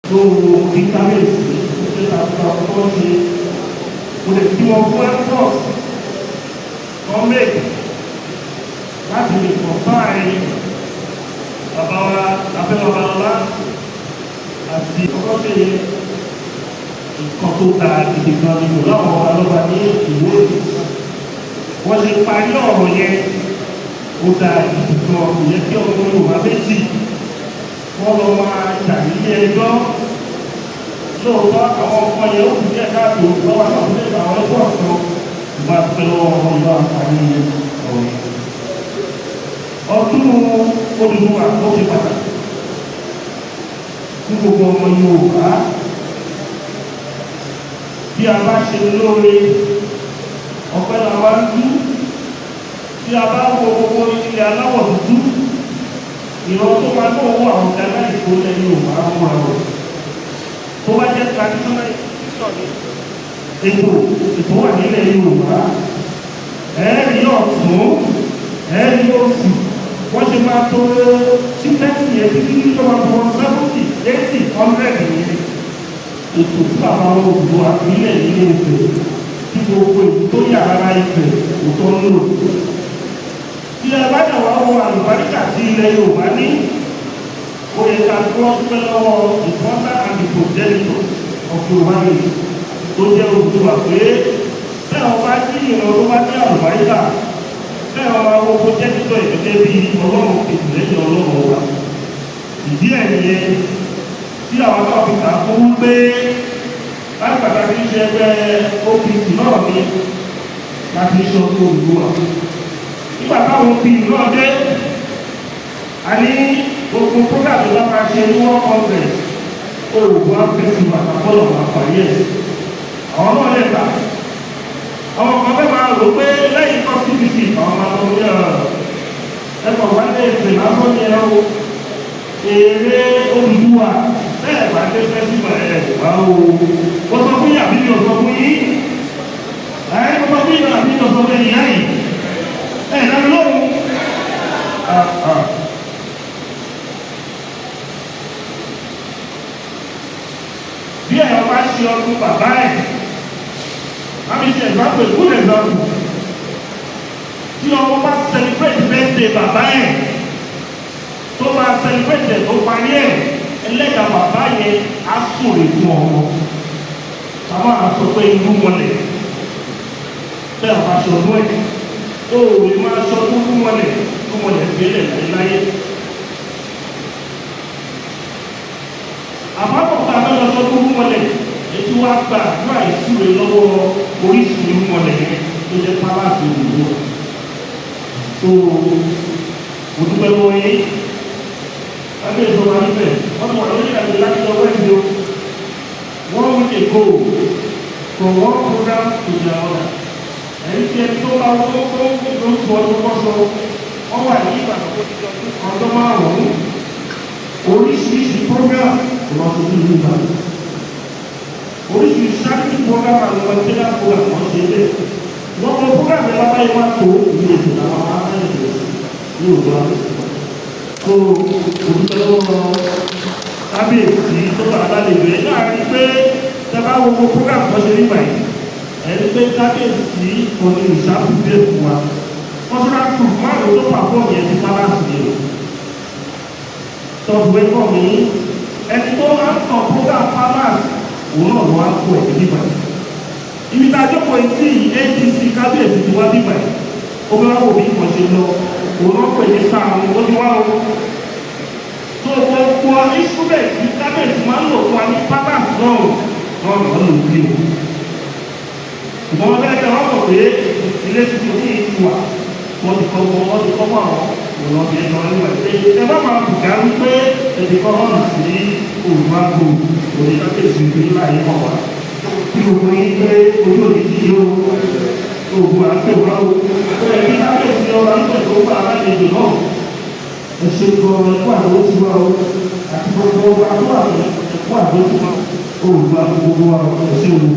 tó ní kábíyèsí tó ṣe àtúntò ọkọ̀ ṣe mo lè fi wọn fún airport gọ́ọ̀mẹ̀ntì láti lè kọ̀ fáàrin bàbá wa abẹ́lọ́balọ́lá àti ọkọ̀ ṣe nǹkan tó ta gidi gan ni kò láwọn ọba lọ́ba ní ìwé wọ́n ṣe parí ọ̀rọ̀ yẹn ó da gidi gan kò yẹ kí ọmọ Yorùbá méjì wọ́n lọ máa jà nílé ẹjọ́ lóòótọ́ àwọn ọmọ yẹn ó kù díẹ̀ káàtó lọ́wọ́ àwọn ọmọdé àwọn ẹgbẹ́ ọ̀sán ìgbà pẹ̀lú ọmọ ìlú àǹfààní ọ̀rọ̀ yẹn. ọdún Odùduwà ó ṣe pàtàkì fún gbogbo ọmọ Yorùbá bí a bá ṣe lóore ọpẹ́ làwa ń dú bí a bá wo gbogbo ilé aláwọ̀ dúdú ìran tó máa náà wọ àwọn ọ̀gá ìfowópamọ́ Yorùbá fún àwọn tó bá jẹ́ traditional ètò wà nílẹ̀ Yorùbá ẹ̀ẹ́rì ọ̀tún ẹ̀ẹ́rì òsì wọ́n ṣe máa tó sípẹ́ǹsì ẹ̀ títí tó máa tó 70, 80, 100 nìyẹn ètò tí bàbá wọn òdò àpilẹ̀ nílé Ifẹ̀ tí gbogbo ètò tó yà rárá Ifẹ̀ kò tó ń lò. Tí ẹ bá yà wá wọ àlùbáríkà tí ilẹ̀ Yorùbá ní ó yẹ ká gbọ́ pẹ́ lọ́wọ́ ìfọ́nà àdìgbò jẹ́nìtò ọ̀gbìn wáyé tó jẹ́ Odùduwà pé bẹ́ẹ̀ wọ́n bá jí ìran tó bá ní àlùbáríkà bẹ́ẹ̀ wọ́n máa wọ́pọ̀ jẹ́nìtò ìgbẹ́ bí Ọlọ́run kejì lẹ́yìn Ọlọ́run wa. Ìdí ẹ̀ nìyẹn tí àwọn náà fi kà á fún pé láti pàtàkì ṣe ẹgbẹ́ OPC náà ní láti ṣe ọdún Odùduwà. Nígbà táwọn OPC náà dé a ní gbogbo program tó bá máa ṣe ní World Congress Oòduà festival àkọlọ̀ àpàyẹ àwọn náà lè gbà àwọn kan fẹ́ máa rò pé lẹ́yìn constituency àwọn máa lọ ní ẹ̀kọ́ wá lé ìpè lásán ní ẹ̀rọ èrè Odùduwà bẹ́ẹ̀ bá dé festival ẹ̀ wá o wọ́n sọ fún yàrá bíbí ọ̀sán fún yín ẹ̀ wọ́n sọ fún yàrá bíbí ọ̀sán fún ẹ̀yìn yáyì ẹ̀ náà lóhùn. Bí ẹ̀rọ bá ṣe ọdún bàbá ẹ̀ láti ṣe example good example tí ọmọ bá celebrate birthday bàbá ẹ̀ tó bá celebrate ẹ̀ tó parí ẹ̀ ẹlẹ́dà bàbá yẹn á sòrè fún ọmọ bàbá á sọ pé inú mọ́lẹ̀ bẹ́ẹ̀ bá ṣe ọdún ẹ̀ ó lè máa ṣe ọdún fún mọ́lẹ̀ fún mọ́lẹ̀ gbélé láyé. Àbábọ̀ tá a bá lọ sọ́dún mọ́lẹ̀ ètò wa gba àdúrà ìsúre lọ́wọ́ oríṣiríṣi mọ́lẹ̀ yẹn tó jẹ́ pálásì Odùduwà. tó mo dúpẹ́ lọ́wọ́ yín lábẹ́ ìjọba níbẹ̀ wọ́n ti wà lórí ìrìnàjò láti lọ wẹ́ẹ̀dì o 1 week ago from one program to the other ẹ̀yìn tí ẹni tó bá wọ́n tó ló ń sọ ọdún kọ́sọ wọ́n wà ní Ìbàdàn tó ti jọ ọdún márùn-ún oríṣiríṣi program kò lọ sí ìlú Ìbàdàn oríṣiríṣi sáàkì program àwọn ọmọdéjá program wọ́n ṣe bẹ́ẹ̀ wọ́n mọ program yẹn lábáyé wá tó ìlú èdè àwọn amáyédè ní òdo àbẹ̀sẹ̀ tó olùtọ́lọ́wọ́ kábíyèsí tó bá alálejò ẹ̀ náà rí pé tẹ́lá gbogbo program kan ṣe nígbà yìí ẹni pé kábíyèsí òní ìṣàkóso èkó wa wọ́n tún láti tún márùn tó pàpọ̀ yẹn ní pálásì yẹn tọ́jú ẹ̀kọ́ mi ẹni tó máa ń tàn program pálásì òun náà ló wá kó ẹ̀ nígbà yìí ibi tá a jókòó etí ADC kábíyèsí ti wá nígbà yìí ó bá wò bí ìmọ̀ ṣe lọ òun náà pè ní sáà ó ti wá o tó gbogbo instrument ní kábíyèsí máa ń lò fún wa ní pálásì náà lọ́nà lò bí o ṣùgbọ́n wọ́n bẹ́ẹ̀ wọ́n mọ̀ pé ilé tuntun ní ìlú wa wọ́n ti kọ́ mọ́ àwọn ọ̀nà ọ̀bẹ ẹ̀nà níwà pé ẹ bá máa bùkà wípé ẹ̀dì kan hàn sí Oòduà Gold òní kábíyèsí ìlú láyé mọ̀ wá kí gbogbo yín pé ojú òní ti yí o Oòduà àgbẹ̀wá o ó yẹ kí kábíyèsí ọba ń tẹ̀ tó bá alájẹjọ náà ẹ ṣe gan ẹ̀kọ́ àdó ti wá o àti gbogbo ọba tó wà ẹ̀kọ́ àdó ti wá Oòduà gbogbo wa ẹ ṣe o.